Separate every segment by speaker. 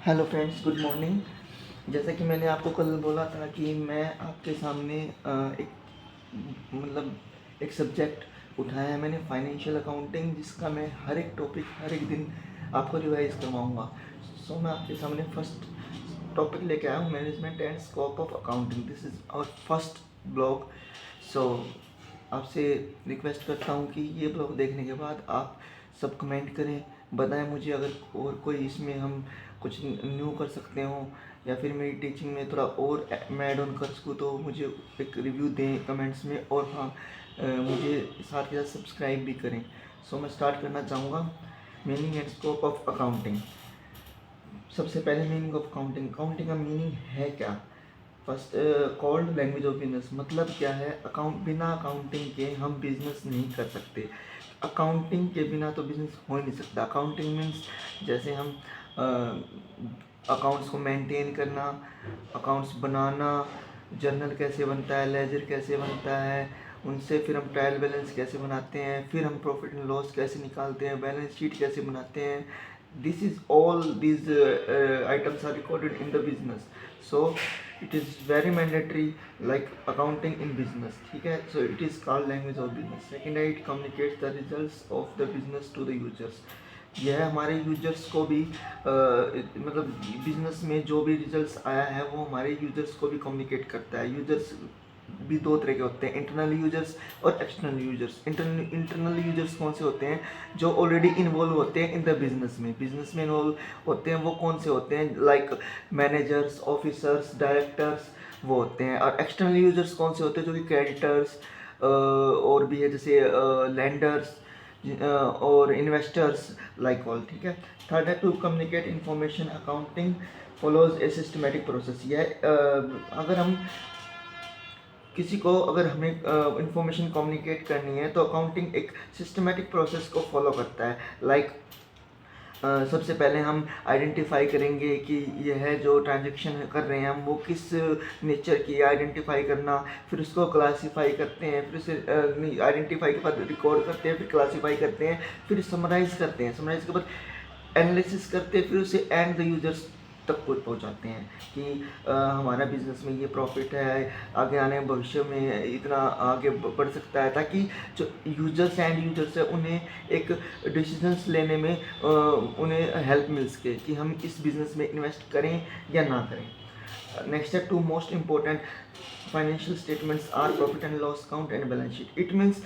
Speaker 1: Hello friends, good morning. जैसा कि मैंने आपको कल बोला था कि मैं आपके सामने एक मतलब एक सब्जेक्ट उठाया है मैंने, फाइनेंशियल अकाउंटिंग, जिसका मैं हर एक टॉपिक हर एक दिन आपको रिवाइज करवाऊंगा। सो मैं आपके सामने फर्स्ट टॉपिक लेके आया हूँ, management and scope of accounting. This is our first blog. सो आपसे रिक्वेस्ट करता हूँ कि ये ब्लॉग देखने के बाद आप सब कमेंट करें, बताएं मुझे अगर और कोई इसमें हम कुछ न्यू कर सकते हो, या फिर मेरी टीचिंग में थोड़ा और मैं ऐड ऑन कर सकूँ तो मुझे एक रिव्यू दें कमेंट्स में। और हाँ, मुझे साथ के साथ सब्सक्राइब भी करें। सो मैं स्टार्ट करना चाहूँगा। Meaning and scope of accounting. सबसे पहले मीनिंग ऑफ अकाउंटिंग। अकाउंटिंग का मीनिंग है क्या? First, called language of business. मतलब क्या है? अकाउंट, बिना अकाउंटिंग के हम बिजनेस नहीं कर सकते। अकाउंटिंग के बिना तो बिजनेस हो ही नहीं सकता। अकाउंटिंग मीन्स जैसे हम अकाउंट्स को मेंटेन करना, अकाउंट्स बनाना, जर्नल कैसे बनता है, लेजर कैसे बनता है, उनसे फिर हम ट्रायल बैलेंस कैसे बनाते हैं, फिर हम प्रॉफिट एंड लॉस कैसे निकालते हैं, बैलेंस शीट कैसे बनाते हैं। This is all these items are recorded in the business. So it is very mandatory, like accounting in business. ठीक है? So it is called language of business. Second है, it communicates the results of the business to the users. यह हमारे users को भी मतलब business में जो भी रिजल्ट्स आया है वो हमारे यूजर्स को भी कम्युनिकेट करता है। यूजर्स भी दो तरह के होते हैं, इंटरनल यूजर्स और एक्सटर्नल यूजर्स। इंटरनल यूजर्स कौन से होते हैं? जो ऑलरेडी इन्वॉल्व होते हैं इन द बिजनेस में इन्वॉल्व होते हैं। वो कौन से होते हैं? लाइक मैनेजर्स, ऑफिसर्स, डायरेक्टर्स, वो होते हैं। और एक्सटर्नल यूजर्स कौन से होते हैं? जो कि क्रेडिटर्स और भी है, जैसे लैंडर्स और इन्वेस्टर्स, लाइक ऑल। ठीक है? थर्ड है, to communicate information. Accounting follows a systematic process. यह अगर हम किसी को, अगर हमें इंफॉर्मेशन कम्युनिकेट करनी है तो अकाउंटिंग एक सिस्टमेटिक प्रोसेस को फॉलो करता है। लाइक सबसे पहले हम आइडेंटिफाई करेंगे कि यह जो ट्रांजैक्शन कर रहे हैं हम, वो किस नेचर की, आइडेंटिफाई करना, फिर उसको क्लासीफाई करते हैं, फिर उसे आइडेंटिफाई के बाद रिकॉर्ड करते हैं, फिर क्लासीफाई करते हैं, फिर समराइज करते हैं, समराइज के बाद एनालिसिस करते हैं, फिर उसे एंड द यूजर्स तक पहुंचाते हैं कि हमारा बिजनेस में ये प्रॉफिट है, आगे आने भविष्य में इतना आगे बढ़ सकता है, ताकि जो यूजर्स एंड यूजर्स है उन्हें एक डिसीजंस लेने में उन्हें हेल्प मिल सके कि हम इस बिज़नेस में इन्वेस्ट करें या ना करें। नेक्स्ट है, two most important financial statements are profit and loss account and balance sheet. It means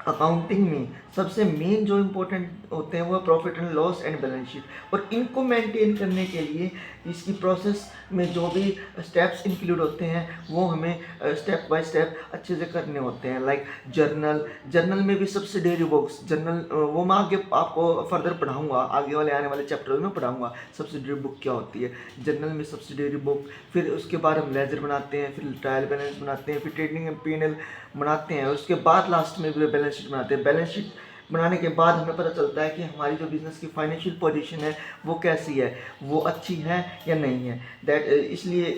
Speaker 1: accounting में सबसे मेन जो इम्पोर्टेंट होते हैं वो profit and loss and balance sheet. और इनको मेंटेन करने के लिए इसकी प्रोसेस में जो भी स्टेप्स इंक्लूड होते हैं वो हमें स्टेप बाय स्टेप अच्छे से करने होते हैं। लाइक जर्नल में भी सब्सिडियरी बुक्स, जर्नल वो मैं आगे आपको फर्दर पढ़ाऊंगा, आगे वाले आने वाले चैप्टर में पढ़ाऊंगा सब्सिडियरी बुक क्या होती है। जर्नल में सब्सिडियरी बुक, फिर उसके बाद हम लेजर बनाते हैं, फिर ट्रायल बैलेंस बनाते हैं, फिर ट्रेडिंग एंड P&L बनाते हैं, उसके बाद लास्ट में बैलेंस शीट बनाते हैं। बैलेंस शीट बनाने के बाद हमें पता चलता है कि हमारी जो बिज़नेस की फाइनेंशियल पोजीशन है वो कैसी है, वो अच्छी है या नहीं है। दैट इसलिए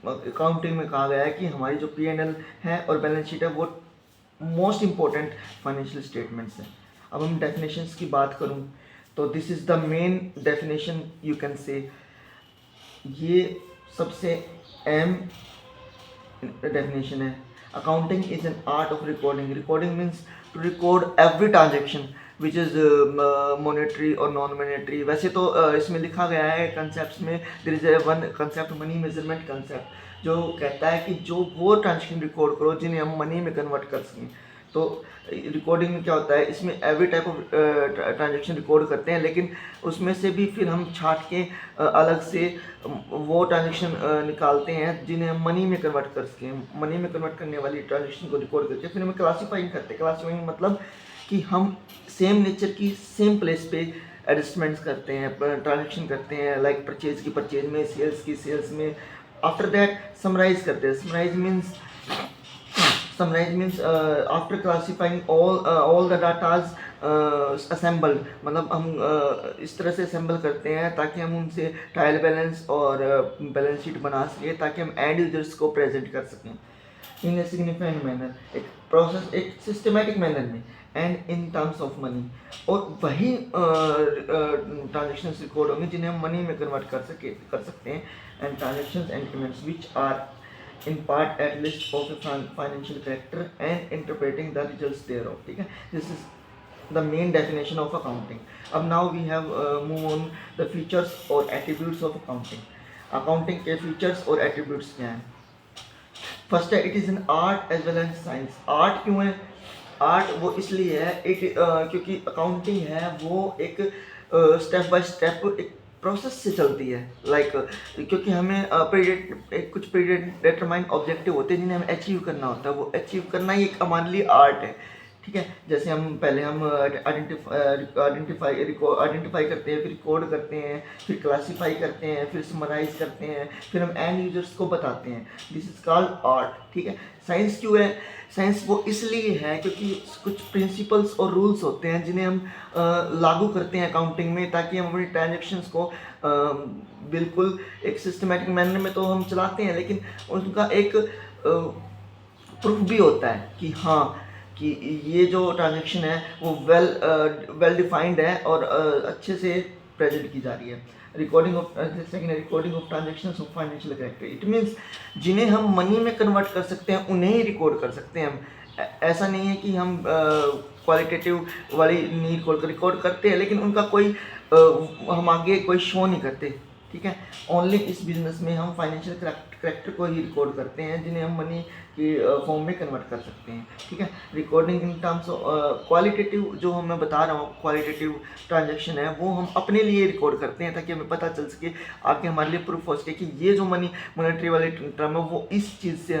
Speaker 1: अकाउंटिंग में कहा गया है कि हमारी जो P&L है और बैलेंस शीट है वो मोस्ट इम्पोर्टेंट फाइनेंशियल स्टेटमेंट्स हैं। अब हम डेफिनेशंस की बात करूं तो this is the main definition you can say. ये सबसे अहम डेफिनेशन है। Accounting is an art of recording. Recording means to record every transaction which is monetary और नॉन मॉनेटरी। वैसे तो इसमें लिखा गया है कंसेप्ट में, there is a one concept, money measurement concept, जो कहता है कि जो वो ट्रांजेक्शन रिकॉर्ड करो जिन्हें हम मनी में कन्वर्ट कर सकें। तो रिकॉर्डिंग में क्या होता है, इसमें every type of transaction record करते हैं, लेकिन उसमें से भी फिर हम छाट के अलग से वो ट्रांजेक्शन निकालते हैं जिन्हें हम मनी में कन्वर्ट कर सकें। मनी में कन्वर्ट करने वाली ट्रांजेक्शन को रिकॉर्ड करके फिर हम क्लासीफाइंग करते हैं। क्लासीफाइंग मतलब कि हम सेम नेचर की सेम प्लेस पे एडजस्टमेंट्स करते हैं, ट्रांजेक्शन करते हैं, लाइक परचेज की परचेज में, सेल्स की सेल्स में। आफ्टर दैट समराइज करते हैं। Summarise means after classifying all the datas assembled, मतलब हम इस तरह से असेंबल करते हैं ताकि हम उनसे ट्रायल बैलेंस और बैलेंस शीट बना सकें, ताकि हम एंड यूजर्स को प्रेजेंट कर सकें इन ए सिग्निफिकेंट मैनर, एक प्रोसेस, एक सिस्टमेटिक मैनर में। And in terms of money, और वही ट्रांजेक्शन रिकॉर्ड होंगे जिन्हें हम मनी में कन्वर्ट कर सकते हैं, and transaction and payments which are in part at least of a financial character and interpreting the results thereof. ठीक है, this is the main definition of accounting. अब now we have move on the features or attributes of accounting. accounting के features और attributes क्या हैं? First है, it is an art as well as science. Art क्यों है? Art वो इसलिए है क्योंकि अकाउंटिंग है वो एक स्टेप बाय स्टेप एक प्रोसेस से चलती है. क्योंकि हमें कुछ प्रीडिटरमाइंड ऑब्जेक्टिव होते हैं जिन्हें हमें अचीव करना होता है. वो अचीव करना ही एक हमारे लिए आर्ट है. ठीक है, जैसे हम आइडेंटिफाई करते हैं, फिर रिकॉर्ड करते हैं, फिर क्लासीफाई करते हैं, फिर समराइज करते हैं, फिर हम एंड यूजर्स को बताते हैं. This is called art. ठीक है, साइंस क्यों है? साइंस वो इसलिए है क्योंकि कुछ प्रिंसिपल्स और रूल्स होते हैं जिन्हें हम लागू करते हैं अकाउंटिंग में, ताकि हम अपनी ट्रांजेक्शन्स को बिल्कुल एक सिस्टमेटिक मैनर में तो हम चलाते हैं, लेकिन उनका एक प्रूफ भी होता है कि हाँ कि ये जो ट्रांजेक्शन है वो वेल डिफाइंड है और अच्छे से प्रेजेंट की जा रही है. Recording of transactions of financial character. It means जिन्हें हम मनी में कन्वर्ट कर सकते हैं उन्हें ही रिकॉर्ड कर सकते हैं हम. ऐसा नहीं है कि हम क्वालिटेटिव वाली नहीं रिकॉर्ड करते हैं, लेकिन उनका कोई हम आगे कोई शो नहीं करते. ठीक है, ओनली इस बिजनेस में हम फाइनेंशियल कैरेक्टर को ही रिकॉर्ड करते हैं जिन्हें हम मनी की फॉर्म में कन्वर्ट कर सकते हैं. ठीक है, recording in terms of qualitative, जो मैं बता रहा हूँ क्वालिटेटिव ट्रांजेक्शन है, वो हम अपने लिए रिकॉर्ड करते हैं ताकि हमें पता चल सके, आगे हमारे लिए प्रूफ हो सके कि ये जो मॉनेटरी वाले टर्म है वो इस चीज़ से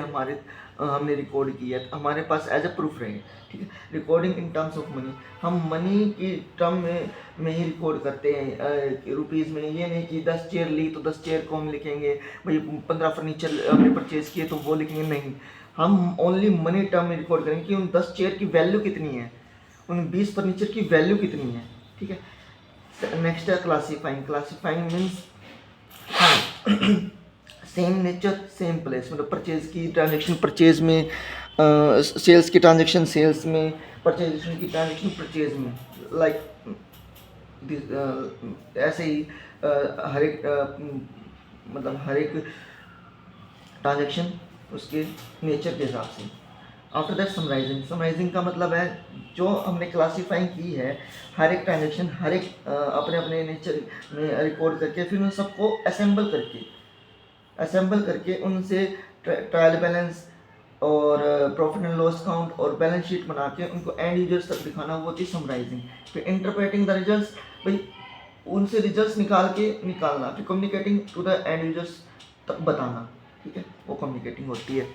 Speaker 1: हमने रिकॉर्ड किया है, हमारे पास एज ए प्रूफ रहे. ठीक है, recording in terms of money, हम मनी की टर्म में ही रिकॉर्ड करते हैं रुपीज़ में. ये नहीं कि 10 चेयर ली तो 10 चेयर को हम लिखेंगे, भाई 15 फर्नीचर हमने परचेज़ किए तो वो लिखेंगे. नहीं, हम ओनली मनी टर्म में रिकॉर्ड करेंगे कि उन 10 चेयर की वैल्यू कितनी है, उन 20 फर्नीचर की वैल्यू कितनी है. ठीक है, नेक्स्ट है classifying. Classifying means same nature same place, मतलब परचेज की ट्रांजेक्शन परचेज में, सेल्स की ट्रांजेक्शन सेल्स में, परचेजेशन की ट्रांजेक्शन परचेज में. ऐसे ही हर एक मतलब हर एक ट्रांजेक्शन उसके नेचर के हिसाब से. आफ्टर दैट समराइजिंग का मतलब है जो हमने क्लासीफाइंग की है हर एक ट्रांजेक्शन हर एक अपने अपने नेचर में रिकॉर्ड करके, फिर उन सबको असेंबल करके उनसे ट्रायल बैलेंस और प्रॉफिट एंड लॉस काउंट और बैलेंस शीट बना के उनको एंड यूजर्स तक दिखाना, वो थी समराइजिंग. फिर इंटरप्रेटिंग द रिजल्ट्स, भाई उनसे रिजल्ट्स निकालना, फिर communicating to the end users तक बताना. ठीक है, वो कम्युनिकेटिंग होती है.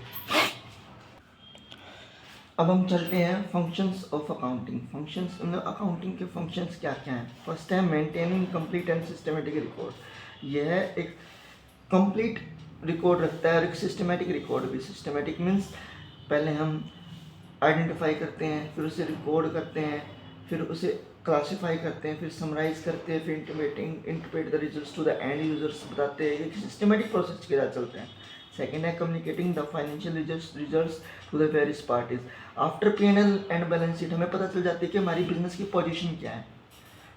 Speaker 1: अब हम चलते हैं फंक्शंस ऑफ अकाउंटिंग. फंक्शंस मतलब अकाउंटिंग के फंक्शंस क्या क्या हैं. फर्स्ट है maintaining complete and systematic record. यह एक कंप्लीट रिकॉर्ड रखता है और एक सिस्टमेटिक रिकॉर्ड भी. सिस्टमेटिक मीन्स पहले हम आइडेंटिफाई करते हैं, फिर उसे रिकॉर्ड करते हैं, फिर उसे क्लासीफाई करते हैं, फिर समराइज करते हैं, फिर interpret the results to the end users बताते हैं. ये सिस्टमेटिक प्रोसेस के साथ चलते हैं. सेकेंड है communicating the financial results to the various parties. After P&L and balance sheet हमें पता चल जाती है कि हमारी बिजनेस की पोजीशन क्या है.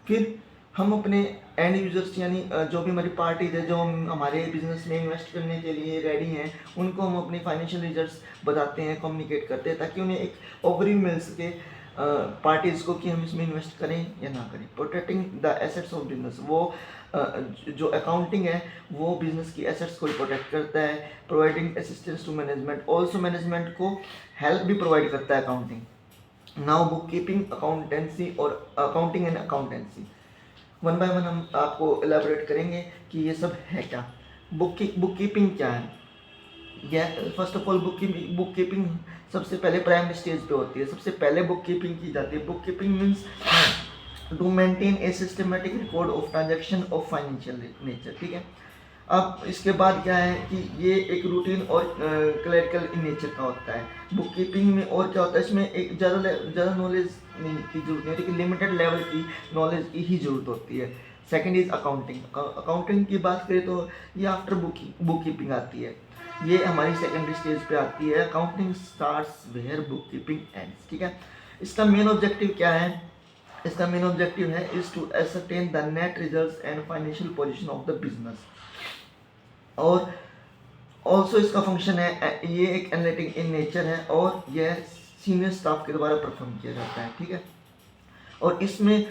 Speaker 1: फिर हम अपने एंड यूजर्स यानी जो भी हमारी पार्टीज है जो हम हमारे बिजनेस में इन्वेस्ट करने के लिए रेडी हैं, उनको हम अपनी फाइनेंशियल रिजल्ट्स बताते हैं, कम्युनिकेट करते हैं, ताकि उन्हें एक ओवरव्यू मिल सके पार्टीज को कि हम इसमें इन्वेस्ट करें या ना करें. Protecting the assets of business, वो जो अकाउंटिंग है वो बिजनेस की एसेट्स को प्रोटेक्ट करता है. Providing assistance to management, also management को हेल्प भी प्रोवाइड करता है accounting. Now book keeping, accountancy और accounting and accountancy. One by one हम आपको एलेबोरेट करेंगे कि ये सब है क्या. बुक कीपिंग क्या है. यह first of all book keeping सबसे पहले प्राइमरी स्टेज पे होती है. सबसे पहले बुक कीपिंग की जाती है. Book keeping means to maintain a systematic record of transaction of financial nature. ठीक है, अब इसके बाद क्या है कि ये एक रूटीन और क्लरिकल इन नेचर का होता है. बुक कीपिंग में और क्या होता है, इसमें एक ज़्यादा नॉलेज की जरूरत नहीं होती, लिमिटेड लेवल की नॉलेज की ही जरूरत होती है. Second is accounting. अकाउंटिंग की बात करें तो ये आफ्टर बुक कीपिंग आती है. ये हमारी सेकेंडरी स्टेज पे आती है. Accounting starts where book keeping ends. ठीक है, इसका मेन ऑब्जेक्टिव क्या है? इसका मेन ऑब्जेक्टिव है is to ascertain the net results and financial position of the business. और ऑल्सो इसका फंक्शन है, ये एक एनालिटिक इन नेचर है और यह सीनियर स्टाफ के द्वारा परफॉर्म किया जाता है, ठीक है। और इसमें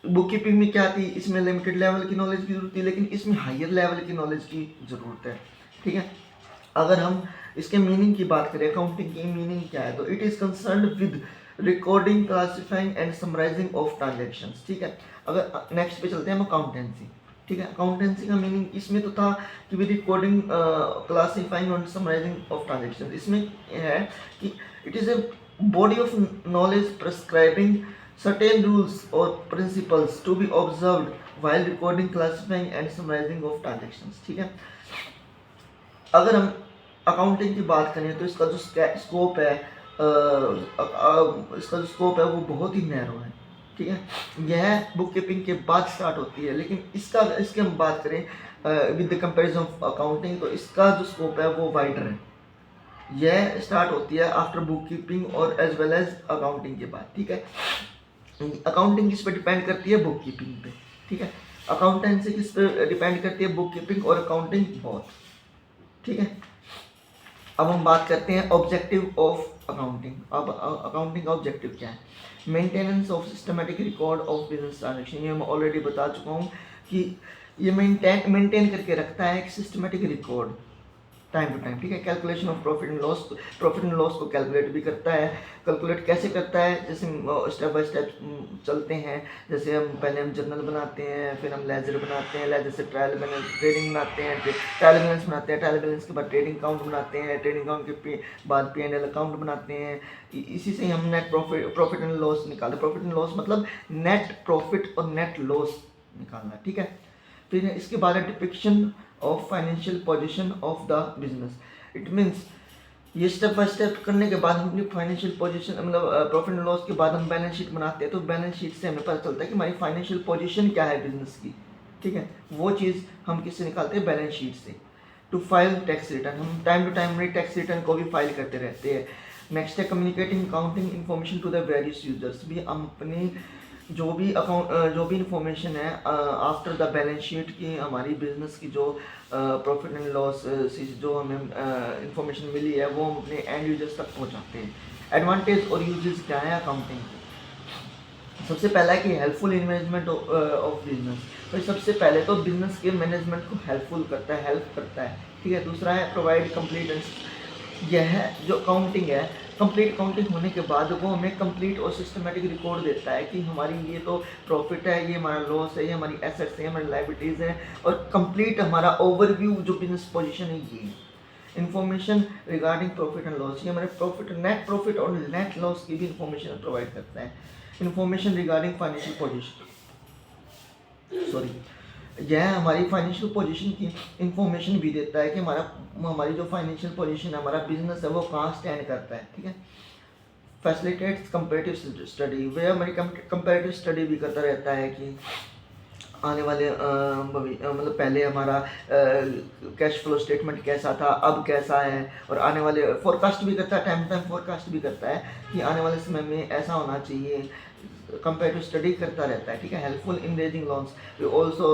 Speaker 1: बुक कीपिंग में क्या थी, इसमें लिमिटेड लेवल की नॉलेज की जरूरत थी, लेकिन इसमें हायर लेवल की नॉलेज की ज़रूरत है, ठीक है। अगर हम इसके मीनिंग की बात करें, अकाउंटिंग की मीनिंग क्या है, तो it is concern with recording, classifying and summarising of transactions, ठीक है। अगर नेक्स्ट पे चलते हैं हम अकाउंटेंसी, ठीक है। अकाउंटेंसी का मीनिंग इसमें तो था कि with recording, classifying and summarising of transactions, इसमें है कि it is a body of knowledge prescribing certain rules or principles to be observed while recording, classifying and summarizing of transactions, ठीक है। अगर हम अकाउंटिंग की बात करें तो इसका जो स्कोप है, इसका जो स्कोप है वो बहुत ही नैरो है, ठीक है। यह बुक कीपिंग के बाद स्टार्ट होती है, लेकिन इसके हम बात करें with the comparison of accounting, तो इसका जो स्कोप है वो वाइडर है। यह स्टार्ट होती है आफ्टर बुक कीपिंग और एज वेल एज अकाउंटिंग के बाद, ठीक है। अकाउंटिंग किस पे डिपेंड करती है? बुक कीपिंग पे, ठीक है। अकाउंटेंसी किस पे डिपेंड करती है? बुक कीपिंग और अकाउंटिंग बहुत, ठीक है। अब हम बात करते हैं ऑब्जेक्टिव ऑफ अकाउंटिंग। अब अकाउंटिंग का ऑब्जेक्टिव क्या है? Maintenance of systematic record of business transaction. ये मैं ऑलरेडी बता चुका हूँ कि ये मेंटेन करके रखता है एक systematic record time to time, ठीक है। Calculation of profit and loss को कैलकुलेट भी करता है। कैलकुलेट कैसे करता है? जैसे स्टेप बाय स्टेप चलते हैं। जैसे पहले हम जर्नल बनाते हैं, फिर हम लेजर बनाते हैं, लेजर से ट्रायल बैलेंस ट्रेडिंग बनाते हैं, ट्रायल बैलेंस बनाते हैं, ट्रायल बैलेंस के बाद ट्रेडिंग काउंट बनाते हैं, ट्रेडिंग काउंट के बाद P&L अकाउंट बनाते हैं। इसी से हम नेट प्रॉफिट एंड लॉस निकालते हैं। प्रॉफिट एंड लॉस मतलब नेट प्रॉफिट और नेट लॉस निकालना, ठीक है। फिर इसके बाद है depiction of financial position of the business. It means ये स्टेप बाय स्टेप करने के बाद हम अपनी फाइनेंशियल पोजीशन, मतलब प्रॉफिट एंड लॉस के बाद हम बैलेंस शीट बनाते हैं, तो बैलेंस शीट से हमें पता चलता है कि हमारी फाइनेंशियल पोजीशन क्या है बिजनेस की, ठीक है। वो चीज़ हम किससे निकालते हैं? बैलेंस शीट से। टू फाइल टैक्स रिटर्न, हम time to time tax return को भी फाइल करते रहते हैं। नेक्स्ट है communicating accounting information to the various users. भी हम अपनी जो भी इंफॉर्मेशन है आफ्टर द बैलेंस शीट की, हमारी बिजनेस की जो प्रॉफिट एंड लॉस से जो हमें इंफॉर्मेशन मिली है, वो हम अपने एंड यूजर्स तक पहुंचाते हैं। एडवांटेज और यूजेस क्या है अकाउंटिंग के? सबसे पहला है कि helpful in management of business. तो सबसे पहले तो बिजनेस के मैनेजमेंट को हेल्प करता है, ठीक है। दूसरा है प्रोवाइड कंप्लीट एंड, यह जो अकाउंटिंग है, कंप्लीट अकाउंटिंग होने के बाद वो हमें कंप्लीट और सिस्टमेटिक रिकॉर्ड देता है कि हमारी ये तो प्रॉफिट है, ये हमारा लॉस है, ये हमारी एसेट्स है, हमारी लायबिलिटीज़ है, और कंप्लीट हमारा ओवरव्यू जो बिजनेस पोजीशन है ये information regarding profit and loss. ये हमारे नेट प्रॉफिट और नेट लॉस की भी इंफॉर्मेशन प्रोवाइड करता है। इन्फॉर्मेशन रिगार्डिंग फाइनेंशियल पोजीशन, यह हमारी फाइनेंशियल पोजीशन की इंफॉर्मेशन भी देता है कि हमारी जो फाइनेंशियल पोजीशन है, हमारा बिजनेस है, वो कहाँ स्टैंड करता है, ठीक है। फैसिलिटेट्स कंपैरेटिव स्टडी, वह हमारी कंपैरेटिव स्टडी भी करता रहता है कि आने वाले मतलब पहले हमारा कैश फ्लो स्टेटमेंट कैसा था, अब कैसा है, और आने वाले फोरकास्ट भी करता है, टाइम टू टाइम फोरकास्ट भी करता है कि आने वाले समय में ऐसा होना चाहिए। कंपैरेटिव स्टडी करता रहता है, ठीक है। Helpful in raising loans, also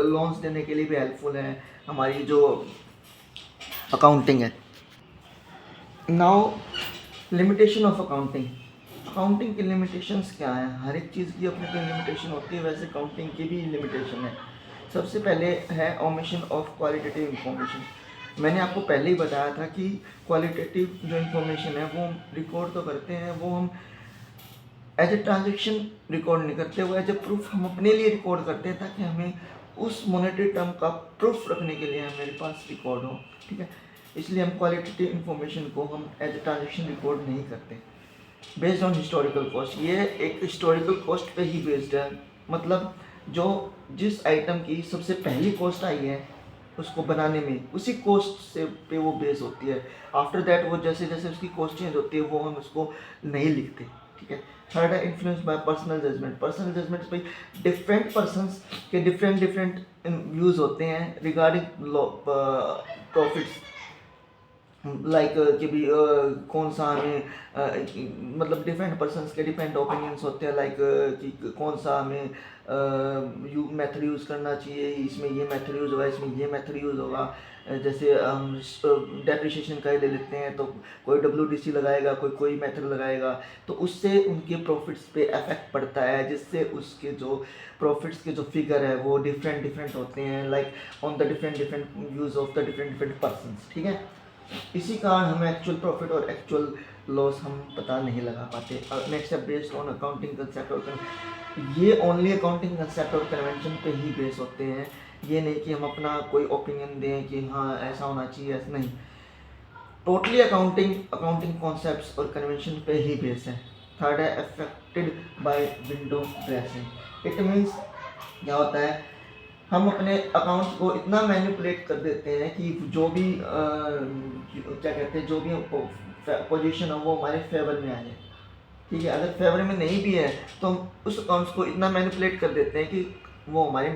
Speaker 1: loans देने के लिए भी हेल्पफुल है हमारी जो अकाउंटिंग है। Now limitation of accounting. Accounting की लिमिटेशंस क्या है? हर एक चीज़ की अपनी कोई लिमिटेशन होती है, वैसे अकाउंटिंग की भी लिमिटेशन है। सबसे पहले है ओमिशन ऑफ क्वालिटेटिव इंफॉर्मेशन। मैंने आपको पहले ही बताया था कि क्वालिटेटिव जो इंफॉर्मेशन है वो रिकॉर्ड तो करते हैं, वो हम एज ए ट्रांजेक्शन रिकॉर्ड नहीं करते, वो एज ए प्रूफ हम अपने लिए रिकॉर्ड करते हैं, ताकि हमें उस मॉनेटरी टर्म का प्रूफ रखने के लिए हमारे पास रिकॉर्ड हो, ठीक है। इसलिए हम क्वालिटेटिव इंफॉर्मेशन को हम एज ए ट्रांजेक्शन रिकॉर्ड नहीं करते। बेस्ड ऑन हिस्टोरिकल कॉस्ट, ये एक हिस्टोरिकल कॉस्ट पे ही बेस्ड है, मतलब जिस आइटम की सबसे पहली कॉस्ट आई है उसको बनाने में, उसी कॉस्ट से पे वो बेस होती है। आफ्टर दैट वो जैसे जैसे उसकी कॉस्ट चेंज होती है, वो हम उसको नहीं लिखते, ठीक है। थर्ड है influence by personal judgement. Personal judgement भाई डिफरेंट पर्सन्स के डिफरेंट व्यूज़ होते हैं रिगार्डिंग प्रॉफिट्स। लाइक कि भी कौन सा हमें मतलब डिफरेंट पर्सन्स के डिफरेंट ओपिनियंस होते हैं, लाइक कि कौन सा हमें मेथड यूज़ करना चाहिए, इसमें ये मेथड यूज़ होगा, इसमें ये मेथड यूज़ होगा। जैसे हम डेप्रिसिएशन का ही ले लेते हैं, तो कोई WDC लगाएगा, कोई कोई मेथड लगाएगा, तो उससे उनके प्रॉफिट्स पे इफेक्ट पड़ता है, जिससे उसके जो प्रॉफिट्स के जो फिगर है वो डिफरेंट डिफरेंट होते हैं, like on the different different views of the different different persons. ठीक है, इसी कारण हमें एक्चुअल प्रॉफिट और एक्चुअल लॉस हम पता नहीं लगा पाते। नेक्स्ट है बेस्ड ऑन अकाउंटिंग कंसेप्ट और ये ओनली अकाउंटिंग कंसेप्ट और कन्वेंशन पे ही बेस होते हैं। ये नहीं कि हम अपना कोई ओपिनियन दें कि हाँ ऐसा होना चाहिए, ऐसा नहीं। टोटली अकाउंटिंग कॉन्सेप्ट्स और कन्वेंशन पे ही बेस है। थर्ड है affected by window dressing. It means क्या होता है, हम अपने अकाउंट्स को इतना मैनिपुलेट कर देते हैं कि जो भी क्या कहते हैं, जो भी पोजीशन हो वो हमारे फेवर में आ जाए। ठीक है, अगर फेवर में नहीं भी है तो हम उस अकाउंट्स को इतना मैनिपुलेट कर देते हैं कि वो हमारे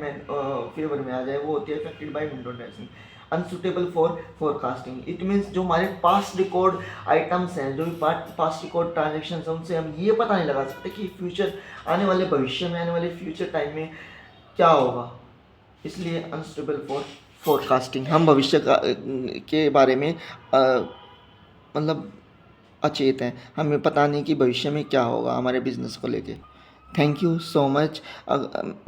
Speaker 1: फेवर में आ जाए। वो होती है affected by window dressing. Unsuitable for forecasting. It means जो हमारे पास्ट रिकॉर्ड आइटम्स हैं, जो भी पास्ट रिकॉर्ड ट्रांजेक्शन हैं, उनसे हम ये पता नहीं लगा सकते कि फ्यूचर आने वाले भविष्य में, आने वाले फ्यूचर टाइम में क्या होगा। इसलिए अनसुटेबल फॉर फोरकास्टिंग। हम भविष्य के बारे में मतलब अचेत हैं, हमें पता नहीं कि भविष्य में क्या होगा हमारे बिजनेस को लेके। Thank you so much.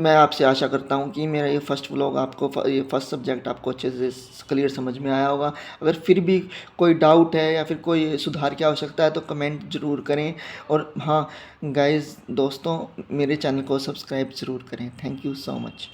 Speaker 1: मैं आपसे आशा करता हूँ कि मेरा ये फर्स्ट व्लॉग आपको, ये फर्स्ट सब्जेक्ट आपको अच्छे से क्लियर समझ में आया होगा। अगर फिर भी कोई डाउट है या फिर कोई सुधार की आवश्यकता है तो कमेंट ज़रूर करें। और हाँ गाइस, दोस्तों, मेरे चैनल को सब्सक्राइब ज़रूर करें। Thank you so much.